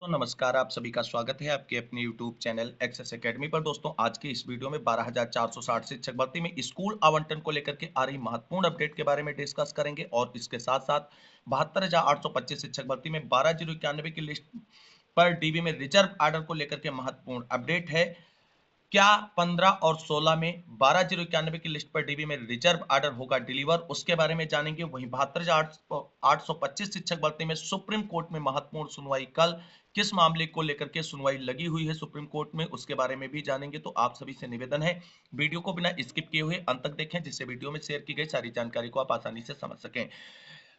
तो नमस्कार, आप सभी का स्वागत है आपके अपने यूट्यूब चैनल एक्सेस एकेडमी पर। दोस्तों, आज के इस वीडियो में 12,460 शिक्षक भर्ती में स्कूल आवंटन को लेकर के आ रही महत्वपूर्ण अपडेट के बारे में डिस्कस करेंगे और इसके साथ साथ 72,825 शिक्षक भर्ती में 12,091 की लिस्ट पर डीबी में रिजर्व आर्डर को लेकर के महत्वपूर्ण अपडेट है। क्या 15 और 16 में 12,091 की लिस्ट पर डीबी में रिजर्व आर्डर होगा डिलीवर, उसके बारे में जानेंगे। वहीं 72,825 शिक्षक भर्ती में सुप्रीम कोर्ट में महत्वपूर्ण सुनवाई कल, किस मामले को लेकर के सुनवाई लगी हुई है सुप्रीम कोर्ट में, उसके बारे में भी जानेंगे। तो आप सभी से निवेदन है, वीडियो को बिना स्किप किए हुए अंत तक देखें, जिससे वीडियो में शेयर की गई सारी जानकारी को आप आसानी से समझ सकें।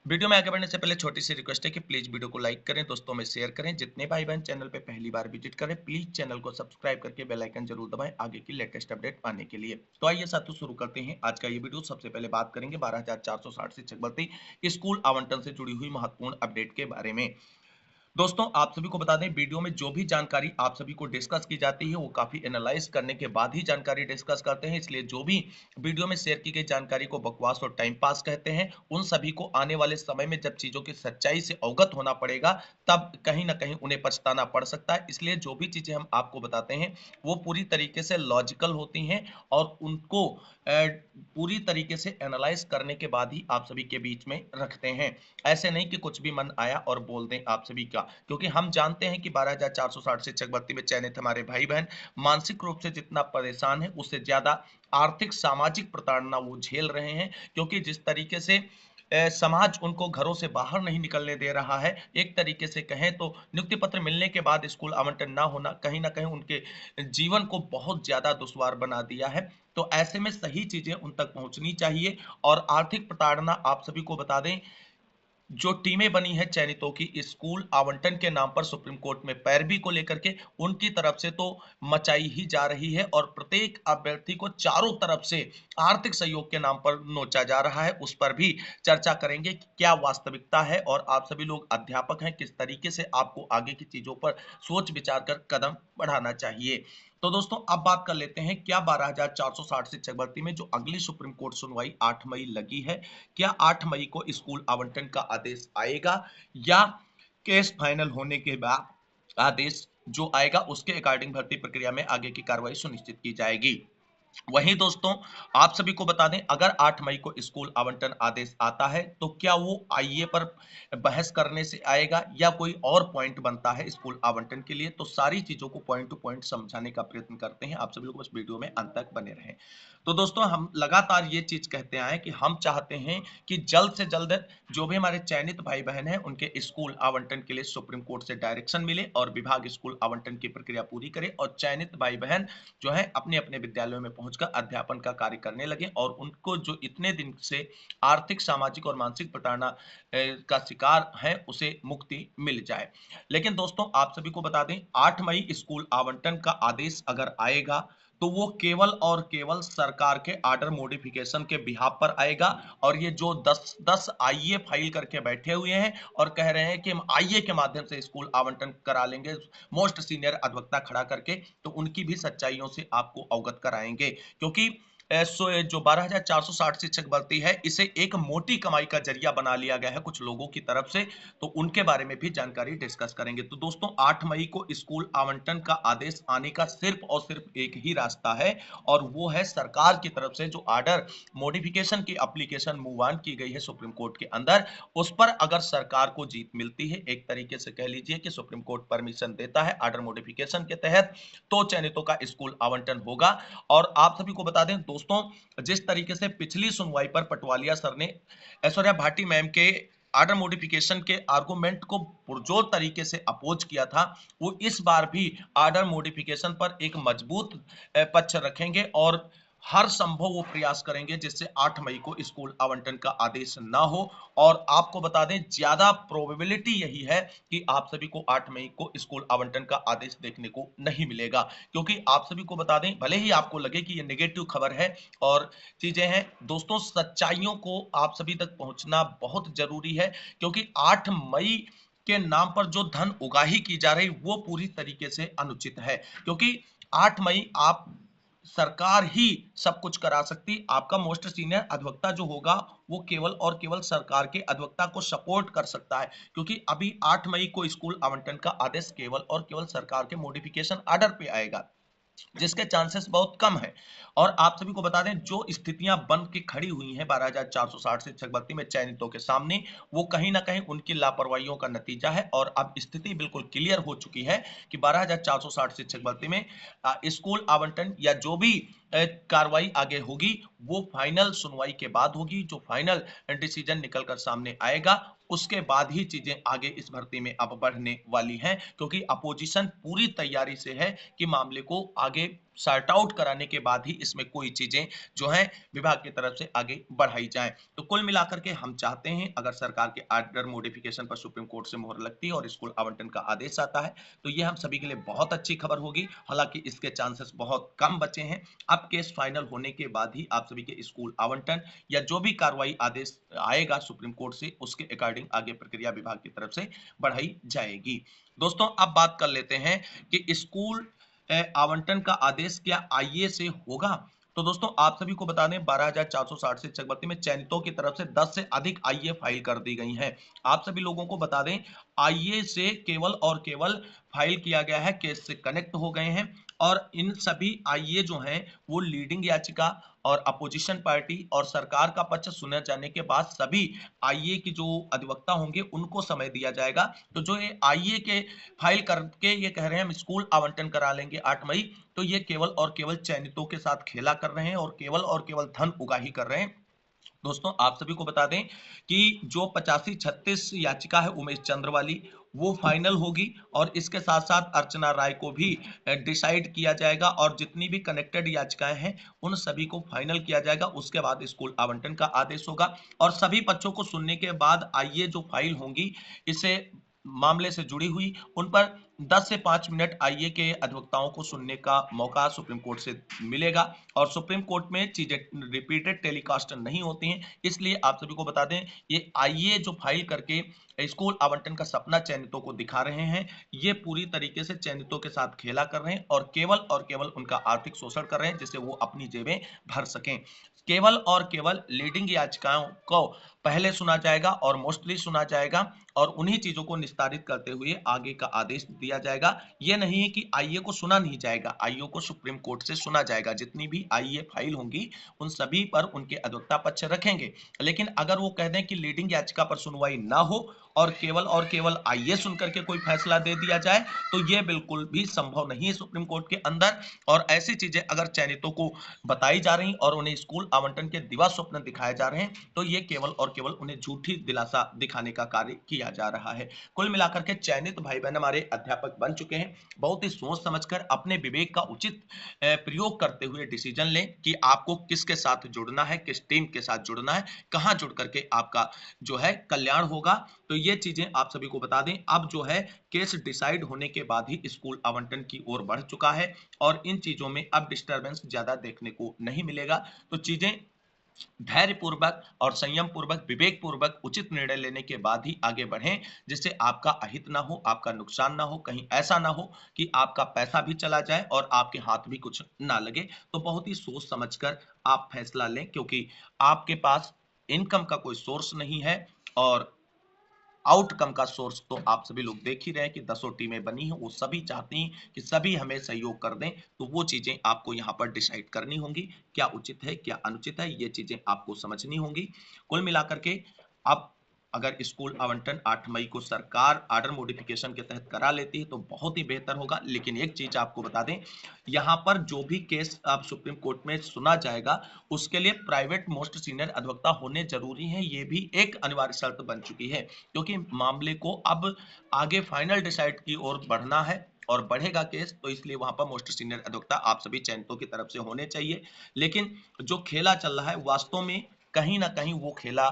वीडियो में आगे बढ़ने से पहले छोटी सी रिक्वेस्ट है कि प्लीज वीडियो को लाइक करें, दोस्तों में शेयर करें। जितने भाई बहन चैनल पे पहली बार विजिट करें, प्लीज चैनल को सब्सक्राइब करके बेल आइकन जरूर दबाएं आगे की लेटेस्ट अपडेट पाने के लिए। तो आइए साथियों, शुरू करते हैं आज का ये वीडियो। सबसे पहले बात करेंगे 12,460 शिक्षक भर्ती स्कूल आवंटन से जुड़ी हुई महत्वपूर्ण अपडेट के बारे में। दोस्तों, आप सभी को बता दें, वीडियो में जो भी जानकारी आप सभी को डिस्कस की जाती है वो काफी एनालाइज करने के बाद ही जानकारी डिस्कस करते हैं, इसलिए जो भी वीडियो में शेयर की गई जानकारी को बकवास और टाइम पास कहते हैं, उन सभी को आने वाले समय में जब चीजों की सच्चाई से अवगत होना पड़ेगा, तब कहीं ना कहीं उन्हें पछताना पड़ सकता है। इसलिए जो भी चीजें हम आपको बताते हैं वो पूरी तरीके से लॉजिकल होती हैं और उनको पूरी तरीके से एनालाइज करने के बाद ही आप सभी के बीच में रखते हैं। ऐसे नहीं कि कुछ भी मन आया और बोल दें आप सभी का, क्योंकि हम जानते हैं कि 12,460 शिक्षक भर्ती में चयनित हमारे भाई बहन मानसिक रूप से जितना परेशान है, उससे ज्यादा आर्थिक सामाजिक प्रताड़ना वो झेल रहे हैं। क्योंकि जिस तरीके से समाज उनको घरों से बाहर नहीं निकलने दे रहा है, एक तरीके से कहें तो नियुक्ति पत्र मिलने के बाद स्कूल आवंटन ना होना कहीं ना कहीं उनके जीवन को बहुत ज्यादा दुश्वार बना दिया है। तो ऐसे में सही चीजें उन तक पहुंचनी चाहिए। और आर्थिक प्रताड़ना, आप सभी को बता दें, जो टीमें बनी है चयनितों की स्कूल आवंटन के नाम पर सुप्रीम कोर्ट में पैरवी को लेकर के, उनकी तरफ से तो मचाई ही जा रही है और प्रत्येक अभ्यर्थी को चारों तरफ से आर्थिक सहयोग के नाम पर नोचा जा रहा है। उस पर भी चर्चा करेंगे कि क्या वास्तविकता है और आप सभी लोग अध्यापक हैं, किस तरीके से आपको आगे की चीजों पर सोच विचार कर कदम बढ़ाना चाहिए। तो दोस्तों, अब बात कर लेते हैं, क्या 12,460 शिक्षक भर्ती में जो अगली सुप्रीम कोर्ट सुनवाई 8 मई लगी है, क्या 8 मई को स्कूल आवंटन का आदेश आएगा, या केस फाइनल होने के बाद आदेश जो आएगा उसके अकॉर्डिंग भर्ती प्रक्रिया में आगे की कार्रवाई सुनिश्चित की जाएगी। वहीं दोस्तों, आप सभी को बता दें, अगर 8 मई को स्कूल आवंटन आदेश आता है तो क्या वो आईए पर बहस करने से आएगा या कोई और पॉइंट बनता है स्कूल आवंटन के लिए, तो सारी चीजों को पॉइंट टू पॉइंट समझाने का प्रयत्न करते हैं। आप सभी लोग बस वीडियो में अंत तक बने रहें। तो दोस्तों, हम लगातार ये चीज कहते आए कि हम चाहते हैं कि जल्द से जल्द जो भी हमारे चयनित भाई बहन हैं उनके स्कूल आवंटन के लिए सुप्रीम कोर्ट से डायरेक्शन मिले और विभाग स्कूल आवंटन की प्रक्रिया पूरी करे और चयनित भाई बहन जो है अपने अपने विद्यालयों में पहुंचकर अध्यापन का कार्य करने लगे और उनको जो इतने दिन से आर्थिक, सामाजिक और मानसिक प्रताड़ना का शिकार है उसे मुक्ति मिल जाए। लेकिन दोस्तों, आप सभी को बता दें, 8 मई स्कूल आवंटन का आदेश अगर आएगा तो वो केवल और केवल सरकार के आर्डर मॉडिफिकेशन के बिहाफ पर आएगा। और ये जो 10 आईए फाइल करके बैठे हुए हैं और कह रहे हैं कि हम आईए के माध्यम से स्कूल आवंटन करा लेंगे, मोस्ट सीनियर अधिवक्ता खड़ा करके, तो उनकी भी सच्चाइयों से आपको अवगत कराएंगे। क्योंकि जो 12,460 शिक्षक भर्ती है, इसे एक मोटी कमाई का जरिया बना लिया गया है कुछ लोगों की तरफ से, तो उनके बारे में भी जानकारी डिस्कस करेंगे। तो दोस्तों, 8 मई को स्कूल आवंटन का आदेश आने का सिर्फ और सिर्फ एक ही रास्ता है और वो है सरकार की तरफ से जो आर्डर मॉडिफिकेशन की एप्लीकेशन मूव ऑन की गई है सुप्रीम कोर्ट के अंदर, उस पर अगर सरकार को जीत मिलती है, एक तरीके से कह लीजिए कि सुप्रीम कोर्ट परमिशन देता है आर्डर मॉडिफिकेशन के तहत, तो चयनितों का स्कूल आवंटन होगा। और आप सभी को बता दें दोस्तों, जिस तरीके से पिछली सुनवाई पर पटवालिया सर ने ऐश्वर्या भाटी मैम के आर्डर मॉडिफिकेशन के आर्गुमेंट को पुरजोर तरीके से अपोज किया था, वो इस बार भी आर्डर मॉडिफिकेशन पर एक मजबूत पक्ष रखेंगे और हर संभव वो प्रयास करेंगे जिससे 8 मई को स्कूल आवंटन का आदेश ना हो। और आपको बता दें, ज्यादा प्रोबेबिलिटी यही है कि आप सभी को 8 मई को स्कूल आवंटन का आदेश देखने को नहीं मिलेगा। क्योंकि आप सभी को बता दें, भले ही आपको लगे कि ये नेगेटिव खबर है और चीजें हैं, दोस्तों सच्चाइयों को आप सभी तक पहुंचना बहुत जरूरी है। क्योंकि 8 मई के नाम पर जो धन उगाही की जा रही वो पूरी तरीके से अनुचित है। क्योंकि 8 मई आप सरकार ही सब कुछ करा सकती। आपका मोस्ट सीनियर अधिवक्ता जो होगा वो केवल और केवल सरकार के अधिवक्ता को सपोर्ट कर सकता है, क्योंकि अभी 8 मई को स्कूल आवंटन का आदेश केवल और केवल सरकार के मॉडिफिकेशन ऑर्डर पे आएगा, जिसके चांसेस बहुत कम है। और आप सभी को बता दें, जो स्थितियां बन के खड़ी हुई हैं 12,460 शिक्षक भर्ती में चयनितों के सामने, वो कहीं ना कहीं उनकी लापरवाहियों का नतीजा है। और अब स्थिति बिल्कुल क्लियर हो चुकी है कि 12,460 शिक्षक भर्ती में स्कूल आवंटन या जो भी कार्रवाई आगे होगी वो फाइनल सुनवाई के बाद होगी। जो फाइनल डिसीजन निकलकर सामने आएगा उसके बाद ही चीजें आगे इस भर्ती में अब बढ़ने वाली हैं, क्योंकि अपोजिशन पूरी तैयारी से है कि मामले को आगे सॉर्ट आउट कराने के बाद ही इसमें कोई चीजें जो है विभाग की तरफ से आगे बढ़ाई जाए। तो कुल मिलाकर के हम चाहते हैं अगर सरकार के आर्डर मॉडिफिकेशन पर सुप्रीम कोर्ट से मोहर लगती है और स्कूल आवंटन का आदेश आता है तो ये हम सभी के लिए बहुत अच्छी खबर होगी। हालांकि इसके चांसेस बहुत कम बचे हैं। अब केस फाइनल होने के बाद ही आप सभी के स्कूल आवंटन या जो भी कार्रवाई आदेश आएगा सुप्रीम कोर्ट से उसके अकॉर्डिंग आगे प्रक्रिया विभाग की तरफ से बढ़ाई जाएगी। दोस्तों अब बात कर लेते हैं कि स्कूल आवंटन का आदेश क्या आईए से होगा। तो दोस्तों आप सभी को बता दें 12,460 शिक्षक भर्ती में चयनितों की तरफ से 10 से अधिक आईए फाइल कर दी गई हैं। आप सभी लोगों को बता दें आईए से केवल और केवल फाइल किया गया है, केस से कनेक्ट हो गए हैं। और इन सभी आईए जो हैं वो लीडिंग याचिका और अपोजिशन पार्टी और सरकार का पक्ष सुने जाने के बाद सभी आईए की जो अधिवक्ता होंगे उनको समय दिया जाएगा। तो जो ये आईए के फाइल करके ये कह रहे हैं हम स्कूल आवंटन करा लेंगे 8 मई, तो ये केवल और केवल चयनितों के साथ खेला कर रहे हैं और केवल धन उगाही कर रहे हैं। दोस्तों आप सभी को बता दें कि जो 85-36 याचिका है उमेश चंद्र वाली वो फाइनल होगी और इसके साथ साथ अर्चना राय को भी डिसाइड किया जाएगा और जितनी भी कनेक्टेड याचिकाएं हैं उन सभी को फाइनल किया जाएगा। उसके बाद स्कूल आवंटन का आदेश होगा और सभी पक्षों को सुनने के बाद आइए जो फाइल होंगी इसे मामले से जुड़ी हुई उन पर 10 से 5 मिनट आईए के अधिवक्ताओं को सुनने का मौका सुप्रीम कोर्ट से मिलेगा। और सुप्रीम कोर्ट में चीजें रिपीटेड टेलीकास्ट नहीं होती हैं, इसलिए आप सभी को बता दें ये आईए जो फाइल करके स्कूल आवंटन का सपना चयनितों को दिखा रहे हैं ये पूरी तरीके से चयनितों के साथ खेला कर रहे हैं और केवल उनका आर्थिक शोषण कर रहे हैं जिससे वो अपनी जेबें भर सकें। केवल और केवल लीडिंग याचिकाओं को पहले सुना जाएगा और मोस्टली सुना जाएगा और उन्हीं चीजों को निस्तारित करते हुए आगे का आदेश दिया जाएगा। ये नहीं है कि आईए को सुना नहीं जाएगा, आईए को सुप्रीम कोर्ट से सुना जाएगा। जितनी भी आईए फाइल होंगी उन सभी पर उनके अधिवक्ता पक्ष रखेंगे। लेकिन अगर वो कह दें कि लीडिंग याचिका पर सुनवाई ना हो और केवल आईए सुनकर के कोई फैसला दे दिया जाए तो ये बिल्कुल भी संभव नहीं है सुप्रीम कोर्ट के अंदर। और ऐसी चीजें अगर चयनितों को बताई जा रही और उन्हें स्कूल आवंटन के दिवा स्वप्न दिखाए जा रहे हैं तो ये केवल और केवल उन्हें झूठी दिलासा दिखाने का कार्य किया जा रहा है। कुल मिलाकर के चयनित भाई बहन हमारे अध्यापक बन चुके हैं। बहुत ही सोच समझकर अपने विवेक का उचित प्रयोग करते हुए डिसीजन लें कि आपको किसके साथ जुड़ना है, किस टीम के साथ जुड़ना है, कहां जुड़ करके आपका जो है कल्याण होगा। तो ये चीजें आप सभी को बता दें अब जो है केस डिसाइड होने के बाद ही स्कूल आवंटन की ओर बढ़ चुका है और इन चीजों में अब डिस्टरबेंस ज्यादा देखने को नहीं मिलेगा। तो चीजें धैर्य पूर्वक और संयम पूर्वक विवेक पूर्वक उचित निर्णय लेने के बाद ही आगे बढ़ें, जिससे आपका अहित ना हो, आपका नुकसान ना हो। कहीं ऐसा ना हो कि आपका पैसा भी चला जाए और आपके हाथ भी कुछ ना लगे। तो बहुत ही सोच समझकर आप फैसला लें, क्योंकि आपके पास इनकम का कोई सोर्स नहीं है और आउटकम का सोर्स तो आप सभी लोग देख ही रहे हैं कि 10 टीमें बनी हैं, वो सभी चाहती हैं कि सभी हमें सहयोग कर दें। तो वो चीजें आपको यहाँ पर डिसाइड करनी होंगी, क्या उचित है क्या अनुचित है, ये चीजें आपको समझनी होंगी। कुल मिलाकर के अब अगर स्कूल आवंटन 8 मई को सरकार आर्डर मॉडिफिकेशन के तहत करा लेती है तो बहुत ही बेहतर होगा। लेकिन एक चीज आपको बता दें, यहाँ पर जो भी केस आप सुप्रीम कोर्ट में सुना जाएगा उसके लिए प्राइवेट मोस्ट सीनियर अधिवक्ता होने जरूरी है। ये भी एक अनिवार्य शर्त बन चुकी है, क्योंकि मामले को अब आगे फाइनल डिसाइड की ओर बढ़ना है और बढ़ेगा केस, तो इसलिए वहां पर मोस्ट सीनियर अधिवक्ता आप सभी चयनितों की तरफ से होने चाहिए। लेकिन जो खेला चल रहा है वास्तव में कहीं ना कहीं वो खेला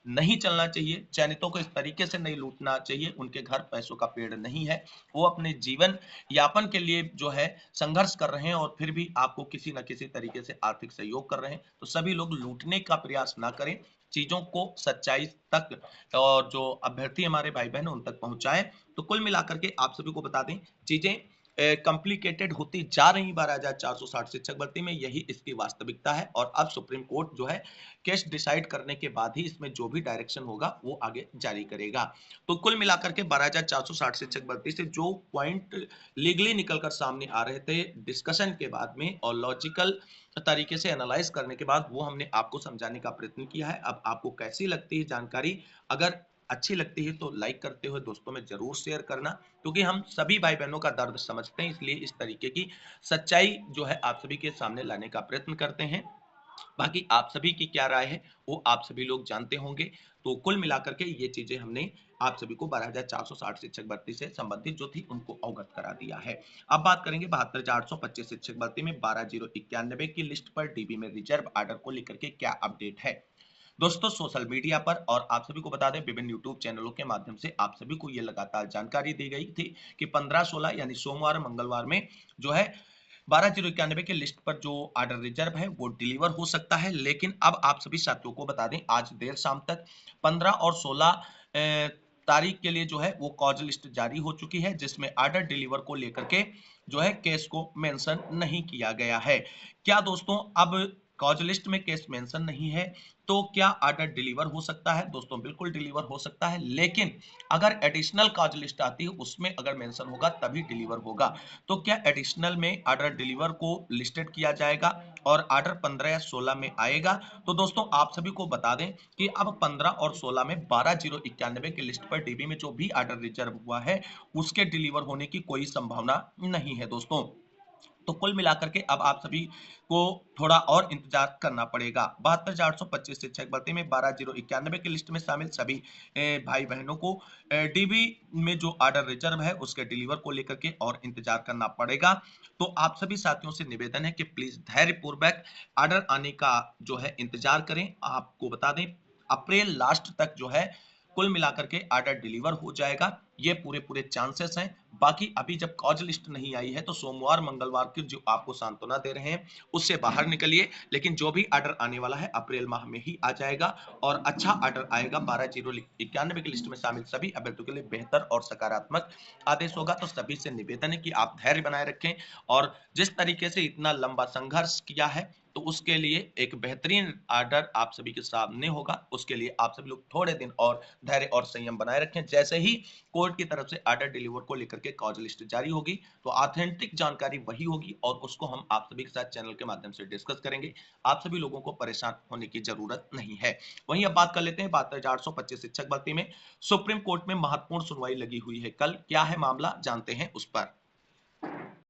नहीं चलना चाहिए। चयनितों को इस तरीके से नहीं लूटना चाहिए, उनके घर पैसों का पेड़ नहीं है, वो अपने जीवन यापन के लिए जो है संघर्ष कर रहे हैं और फिर भी आपको किसी न किसी तरीके से आर्थिक सहयोग कर रहे हैं। तो सभी लोग लूटने का प्रयास ना करें, चीजों को सच्चाई तक और जो अभ्यर्थी हमारे भाई बहन उन तक पहुंचाएं। तो कुल मिलाकर के आप सभी को बता दें चीजें कॉम्प्लिकेटेड होती जा रही 12,460 शिक्षक भर्ती में, यही इसकी वास्तविकता है। और अब सुप्रीम कोर्ट जो है केस डिसाइड करने के बाद ही इसमें जो भी डायरेक्शन होगा वो आगे जारी करेगा। तो कुल मिलाकर के 12,460 शिक्षक भर्ती से जो पॉइंट लीगली निकलकर सामने आ रहे थे डिस्कशन के बाद में और लॉजिकल तरीके से एनालाइज करने के बाद, वो हमने आपको समझाने का प्रयत्न किया है। अब आपको कैसी लगती है जानकारी? अगर अच्छी लगती है तो लाइक करते हुए दोस्तों में जरूर शेयर करना, क्योंकि हम सभी भाई बहनों का दर्द समझते हैं, इसलिए इस तरीके की सच्चाई जो है आप सभी के सामने लाने का प्रयत्न करते हैं। बाकी आप सभी की क्या राय है वो आप सभी लोग जानते होंगे। तो कुल मिलाकर के ये चीजें हमने आप सभी को 12,460 शिक्षक भर्ती से संबंधित जो थी उनको अवगत करा दिया है। अब बात करेंगे 72,425 शिक्षक भर्ती में 12,091 की लिस्ट पर डीबी में रिजर्व ऑर्डर को लेकर के क्या अपडेट है। दोस्तों सोशल मीडिया पर और आप सभी को बता दें विभिन्न यूट्यूब चैनलों के माध्यम से आप सभी को ये लगातार जानकारी दी गई थी कि 15-16 यानी सोमवार मंगलवार में जो है 12,091 के लिस्ट पर जो ऑर्डर रिजर्व है वो डिलीवर हो सकता है। लेकिन अब आप सभी साथियों को बता दें आज देर शाम तक 15 और 16 तारीख के लिए जो है वो कॉज लिस्ट जारी हो चुकी है, जिसमें ऑर्डर डिलीवर को लेकर के जो है केस को मेंशन नहीं किया गया है। क्या दोस्तों अब कॉज लिस्ट में केस मेंशन नहीं है तो क्या ऑर्डर डिलीवर हो सकता है? दोस्तों बिल्कुल डिलीवर हो सकता है, लेकिन अगर एडिशनल कॉज लिस्ट आती है उसमें अगर मेंशन होगा तभी डिलीवर होगा। तो क्या एडिशनल में ऑर्डर डिलीवर को लिस्टेड किया जाएगा और ऑर्डर 15 या 16 में आएगा? तो दोस्तों आप सभी को बता दें कि अब 15 और 16 में 12,091 की लिस्ट पर डीबी में जो भी ऑर्डर रिजर्व हुआ है उसके डिलीवर होने की कोई संभावना नहीं है दोस्तों। तो कुल मिलाकर के अब आप सभी को थोड़ा और इंतजार करना पड़ेगा। 72,425 शिक्षक भर्ती में 12,091 की लिस्ट में शामिल सभी भाई बहनों को डीबी में जो ऑर्डर रिजर्व है उसके डिलीवर को लेकर के और इंतजार करना पड़ेगा। तो आप सभी साथियों से निवेदन है कि प्लीज धैर्य पूर्वक ऑर्डर आने का जो है इंतजार करें। आपको बता दें अप्रैल लास्ट तक जो है कुल मिलाकर के ऑर्डर डिलीवर हो जाएगा, ये पूरे पूरे चांसेस हैं। बाकी अभी जब कॉज लिस्ट नहीं आई है तो सोमवार मंगलवार की जो आपको सांत्वना दे रहे हैं उससे बाहर निकलिए, लेकिन जो भी ऑर्डर आने वाला है अप्रैल माह में ही आ जाएगा और अच्छा ऑर्डर आएगा। 12,091 की लिस्ट में शामिल सभी अभ्यर्थियों के लिए बेहतर और सकारात्मक आदेश होगा। तो सभी से निवेदन है कि आप धैर्य बनाए रखें और जिस तरीके से इतना लंबा संघर्ष किया है तो उसके लिए एक बेहतरीन ऑर्डर आप सभी के सामने होगा। उसके लिए आप सभी लोग थोड़े दिन और धैर्य और संयम बनाए रखें। जैसे ही कोर्ट की तरफ से ऑर्डर डिलीवर को लेकर के कॉज लिस्ट जारी होगी तो ऑथेंटिक जानकारी वही होगी और उसको हम आप सभी के साथ चैनल के माध्यम से डिस्कस करेंगे। आप सभी लोगों को परेशान होने की जरूरत नहीं है। वहीं अब बात कर लेते हैं 72,425 शिक्षक भर्ती में सुप्रीम कोर्ट में महत्वपूर्ण सुनवाई लगी हुई है कल। क्या है मामला जानते हैं उस पर।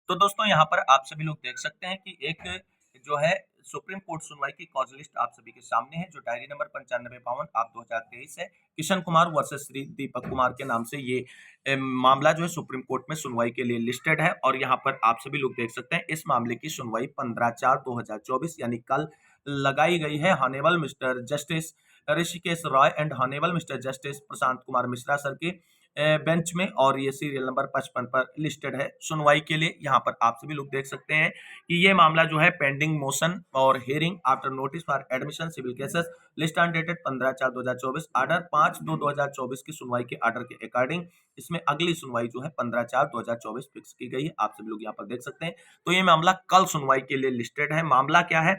तो दोस्तों यहाँ पर आप सभी लोग देख सकते हैं कि एक जो है सुप्रीम कोर्ट सुनवाई की कॉज लिस्ट आप सभी के सामने है, जो डायरी नंबर 9552 आप 2023 है। किशन कुमार वर्सेस श्री दीपक कुमार के नाम से ये मामला जो है सुप्रीम कोर्ट में सुनवाई के लिए लिस्टेड है और यहाँ पर आप सभी लोग देख सकते हैं इस मामले की सुनवाई 15/4/2024 यानी कल लगाई गई है। Honourable mister justice Rishikesh Roy and honourable mister justice Prashant Kumar Mishra sir के बेंच में और ये सीरियल नंबर 55 पर लिस्टेड है सुनवाई के लिए। यहाँ पर आप सभी लोग देख सकते हैं कि ये मामला जो है पेंडिंग मोशन और hearing after notice for admission civil cases list on dated 15/4/2024 order 5/2/2024 की सुनवाई के ऑर्डर के अकॉर्डिंग इसमें अगली सुनवाई जो है 15/4/2024 फिक्स की गई है। आप सभी लोग यहाँ पर देख सकते हैं। तो ये मामला कल सुनवाई के लिए लिस्टेड है। मामला क्या है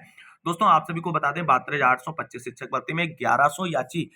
दोस्तों आप सभी को बता दें 72,825 शिक्षक भर्ती में 1100 याची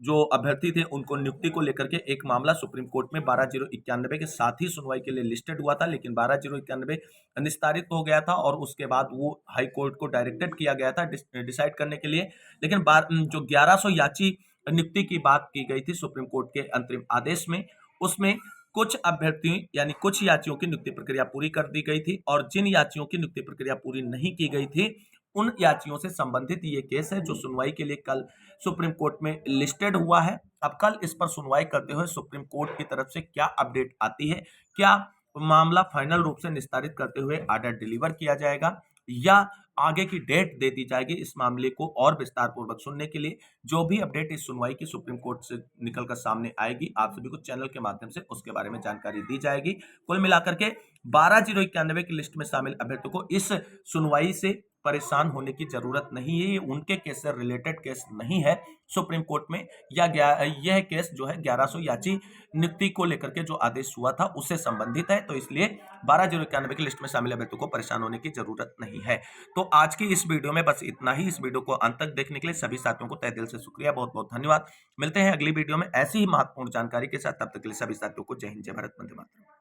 जो अभ्यर्थी थे उनको नियुक्ति को लेकर के एक मामला सुप्रीम कोर्ट में 12,091 के साथ ही सुनवाई के लिए लिस्टेड हुआ था, लेकिन 12,091 निस्तारित हो गया था और उसके बाद वो हाई कोर्ट को डायरेक्टेड किया गया था डिसाइड करने के लिए। लेकिन जो 1100 याची नियुक्ति की बात की गई थी सुप्रीम कोर्ट के अंतरिम आदेश में, उसमें कुछ अभ्यर्थियों यानी कुछ याचियों की नियुक्ति प्रक्रिया पूरी कर दी गई थी और जिन याचियों की नियुक्ति प्रक्रिया पूरी नहीं की गई थी उन याचियों से संबंधित ये केस है जो सुनवाई के लिए कल सुप्रीम कोर्ट में लिस्टेड हुआ है। अब कल इस पर सुनवाई करते हुए सुप्रीम कोर्ट की तरफ से क्या अपडेट आती है, क्या मामला फाइनल रूप से निस्तारित करते हुए ऑर्डर डिलीवर किया जाएगा या आगे की डेट दे दी जाएगी इस मामले को और विस्तार पूर्वक सुनने के लिए। जो भी अपडेट इस सुनवाई की सुप्रीम कोर्ट से निकलकर सामने आएगी आप सभी को चैनल के माध्यम से उसके बारे में जानकारी दी जाएगी। कुल मिलाकर के 12,091 की लिस्ट में शामिल अभ्यर्थियों को इस सुनवाई से परेशान होने की जरूरत नहीं है। ये उनके केस से रिलेटेड केस नहीं है सुप्रीम कोर्ट में, या यह केस जो है 1100 याची नियुक्ति को लेकर के जो आदेश हुआ था उससे संबंधित है। तो इसलिए 12091 की लिस्ट में शामिल अभ्यर्थियों को परेशान होने की जरूरत नहीं है। तो आज की इस वीडियो में बस इतना ही। इस वीडियो को अंत तक देखने के लिए सभी साथियों को तहे दिल से शुक्रिया, बहुत बहुत धन्यवाद। मिलते हैं अगली वीडियो में ऐसी ही महत्वपूर्ण जानकारी के साथ। तब तक के लिए सभी साथियों को जय हिंद, जय भारत, वंदे मातरम।